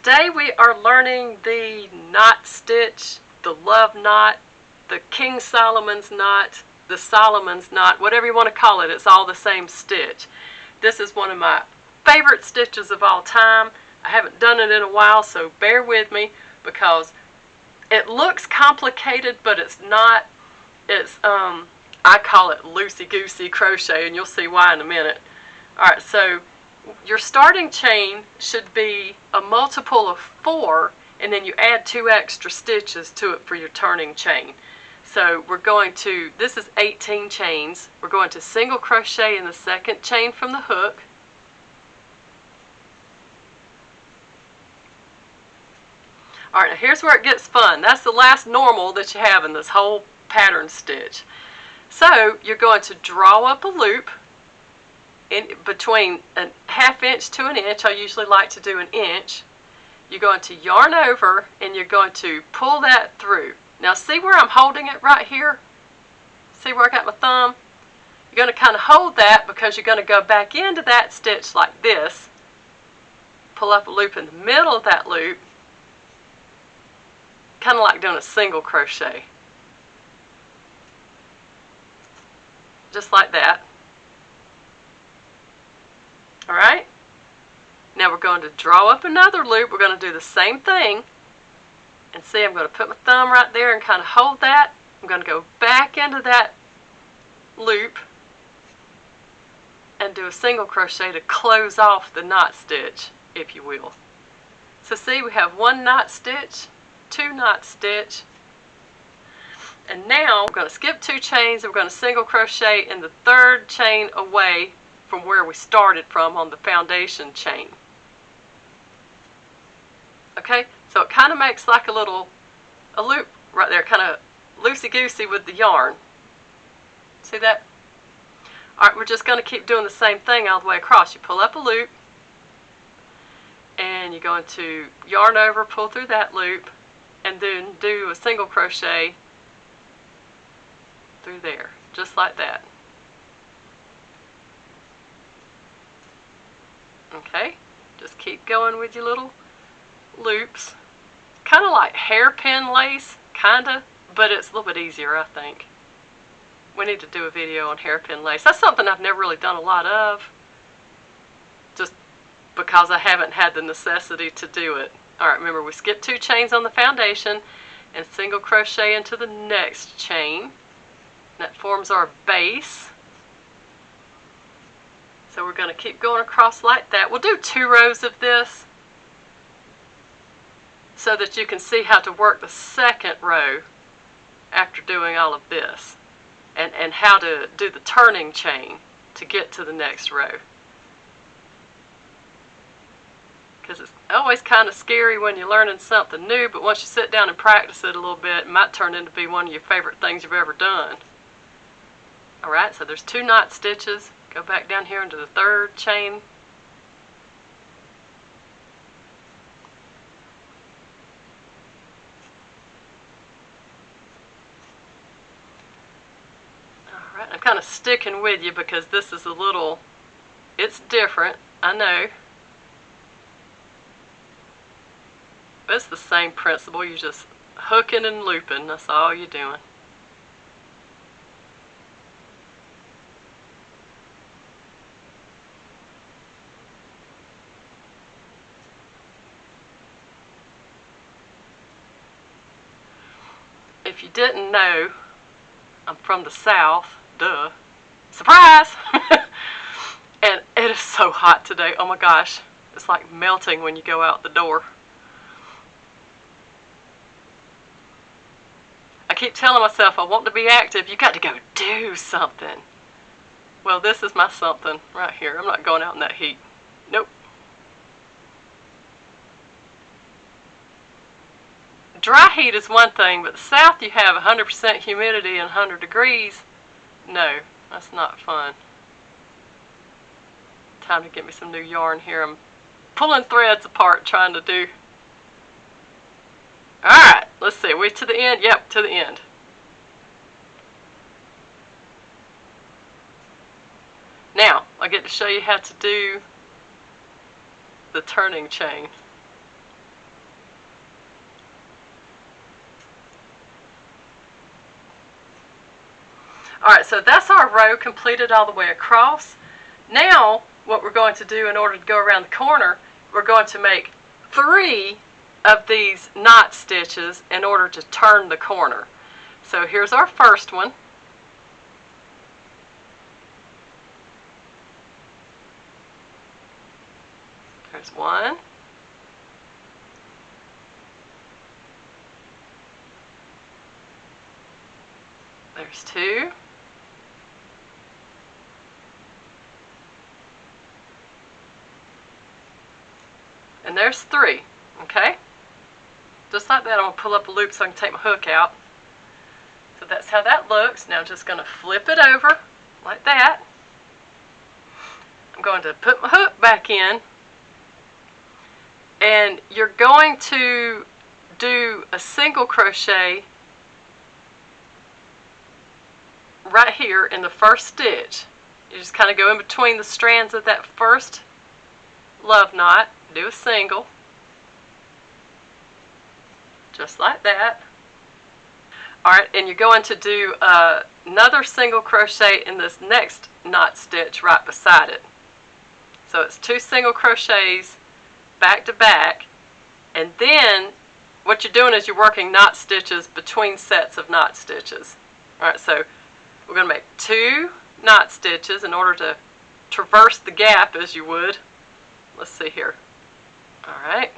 today we are learning the knot stitch, the love knot, the King Solomon's knot, the Solomon's knot, whatever you want to call it, it's all the same stitch. This is one of my favorite stitches of all time. I haven't done it in a while, so bear with me because it looks complicated, but it's not. It's, I call it loosey-goosey crochet, and you'll see why in a minute. Alright, so your starting chain should be a multiple of 4, and then you add 2 extra stitches to it for your turning chain. So we're going to, this is 18 chains. We're going to single crochet in the second chain from the hook. Alright, now here's where it gets fun. That's the last normal that you have in this whole pattern stitch. So you're going to draw up a loop in between a ½ inch to an inch. I usually like to do an inch. You're going to yarn over and you're going to pull that through. Now see where I'm holding it right here? See where I got my thumb? You're going to kind of hold that because you're going to go back into that stitch like this. Pull up a loop in the middle of that loop. Kind of like doing a single crochet. Just like that. Alright? Now we're going to draw up another loop. We're going to do the same thing. And see, I'm going to put my thumb right there and kind of hold that. I'm going to go back into that loop and do a single crochet to close off the knot stitch, if you will. So see, we have 1 knot stitch, 2 knot stitch, and now we're going to skip 2 chains and we're going to single crochet in the 3rd chain away from where we started from on the foundation chain. Okay, so it kind of makes like a loop right there, kind of loosey-goosey with the yarn. See that? Alright, we're just going to keep doing the same thing all the way across. You pull up a loop and you're going to yarn over, pull through that loop, and then do a single crochet through there, just like that. Okay, just keep going with your little loops. Kind of like hairpin lace, kinda, but it's a little bit easier, I think. We need to do a video on hairpin lace. That's something I've never really done a lot of, just because I haven't had the necessity to do it. Alright, remember we skip 2 chains on the foundation and single crochet into the next chain. That forms our base. So we're going to keep going across like that. We'll do 2 rows of this so that you can see how to work the 2nd row after doing all of this, and how to do the turning chain to get to the next row. Because it's always kind of scary when you're learning something new, but once you sit down and practice it a little bit, it might turn into be one of your favorite things you've ever done. Alright, so there's 2 knot stitches. Go back down here into the 3rd chain. Alright, I'm kind of sticking with you because this is a little, it's different, I know. But it's the same principle, you're just hooking and looping, that's all you're doing. If you didn't know, I'm from the South, duh, surprise! And it is so hot today, oh my gosh, it's like melting when you go out the door. I keep telling myself I want to be active, you got to go do something. Well, this is my something right here. I'm not going out in that heat. Nope. Dry heat is one thing, but the South you have 100% humidity and 100 degrees. No, that's not fun. Time to get me some new yarn here. I'm pulling threads apart trying to do. Alright, let's see. Are we to the end? Yep, to the end. Now, I get to show you how to do the turning chain. Alright, so that's our row completed all the way across. Now, what we're going to do in order to go around the corner, we're going to make 3 of these knot stitches in order to turn the corner. So here's our first one. There's one. There's 2. And there's 3, okay? Just like that, I'm going to pull up a loop so I can take my hook out. So that's how that looks. Now I'm just going to flip it over like that. I'm going to put my hook back in. And you're going to do a single crochet right here in the first stitch. You just kind of go in between the strands of that first love knot, do a single, just like that. Alright, and you're going to do another single crochet in this next knot stitch right beside it. So it's 2 single crochets back to back, and then what you're doing is you're working knot stitches between sets of knot stitches. Alright, so we're going to make 2 knot stitches in order to traverse the gap as you would. Let's see here. Alright.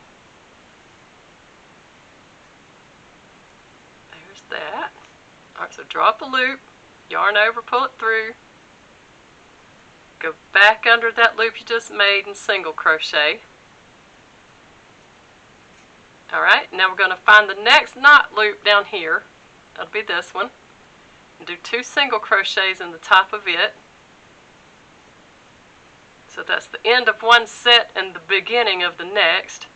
There's that. Alright, so draw up a loop, yarn over, pull it through, go back under that loop you just made and single crochet. Alright, now we're going to find the next knot loop down here. That'll be this one. And do 2 single crochets in the top of it. So that's the end of one set and the beginning of the next.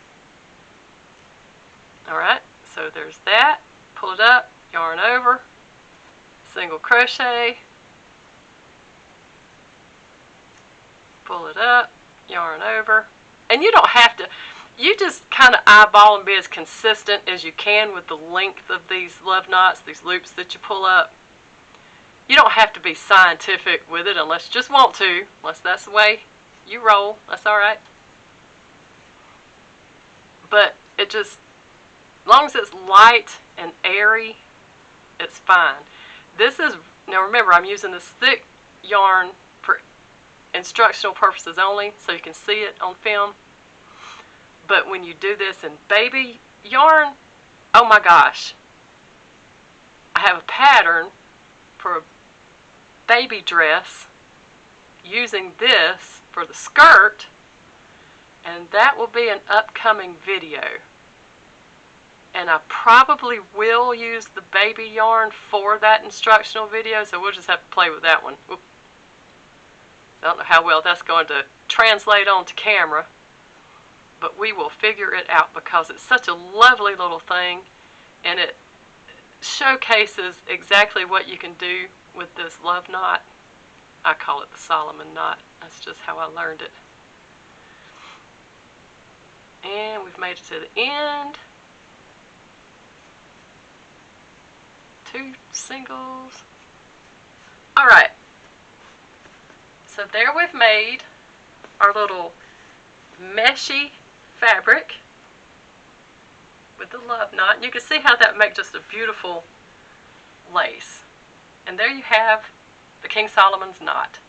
Alright, so there's that. Pull it up, yarn over, single crochet, pull it up, yarn over. And you don't have to, you just kind of eyeball and be as consistent as you can with the length of these love knots, these loops that you pull up. You don't have to be scientific with it unless you just want to, unless that's the way you roll. That's alright. But it just, as long as it's light and airy, it's fine. This is, now remember, I'm using this thick yarn for instructional purposes only, so you can see it on film. But when you do this in baby yarn, oh my gosh. I have a pattern for a baby dress using this for the skirt, and that will be an upcoming video. And I probably will use the baby yarn for that instructional video, so we'll just have to play with that one. Oop. I don't know how well that's going to translate onto camera, but we will figure it out because it's such a lovely little thing, and it showcases exactly what you can do with this love knot. I call it the Solomon knot. That's just how I learned it. And we've made it to the end. 2 singles. Alright. So there we've made our little meshy fabric with the love knot. And you can see how that makes just a beautiful lace. And there you have the King Solomon's knot.